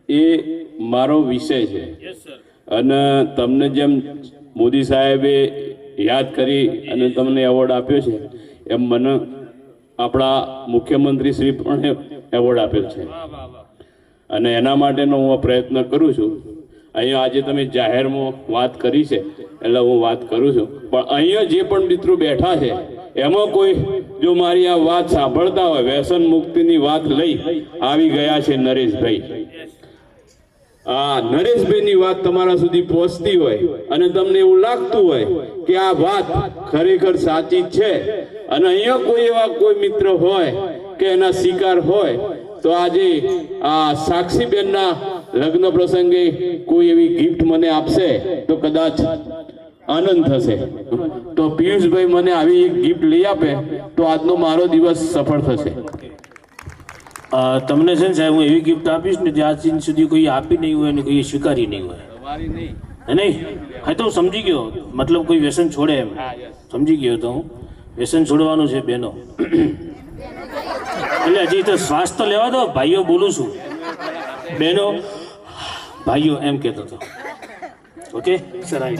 એ મારો વિષય છે અને તમને જેમ મોદી સાહેબે યાદ કરી અને તમને એવોર્ડ આપ્યો છે એમ મને આપણા મુખ્યમંત્રી શ્રી પણ એવોર્ડ આપ્યો છે અને એના માટેનો હું પ્રયત્ન કરું છું. અહીંયા આજે તમે જાહેરમાં વાત કરી છે એટલે હું વાત કરું છું, પણ અહીંયા જે પણ મિત્રો બેઠા છે એમાં કોઈ જો મારી આ વાત સાંભળતા હોય, વ્યસન મુક્તિની વાત લઈ આવી ગયા છે નરેશભાઈ, નરેશભાઈની વાત તમારા સુધી પહોંચતી હોય અને તમને એવું લાગતું હોય કે આ વાત ખરેખર સાચી છે અને અહીંયા કોઈ એવા કોઈ મિત્ર હોય કે એના શિકાર હોય તો આજે આ સાક્ષીબેનના લગ્ન પ્રસંગે કોઈ એવી ગિફ્ટ મને આપશે તો કદાચ આનંદ થશે. તો પિયુષભાઈ મને આવી એક ગિફ્ટ લઈ આપે તો આજનો મારો દિવસ સફળ થશે. તમને છે ને સાહેબ હું એવી ગિફ્ટ આપીશ ને જે આજ દિન સુધી કોઈ આપી નહીં હોય અને કોઈ સ્વીકારી નહીં હોય. નહીં હા તો હું સમજી ગયો, મતલબ કોઈ વ્યસન છોડે એમ સમજી ગયો તો હું વ્યસન છોડવાનું છે બેનો. એટલે હજી તો શ્વાસ તો લેવા દો ભાઈઓ, બોલું છું બહેનો ભાઈઓ એમ કહેતો હતો. ઓકે સર આવી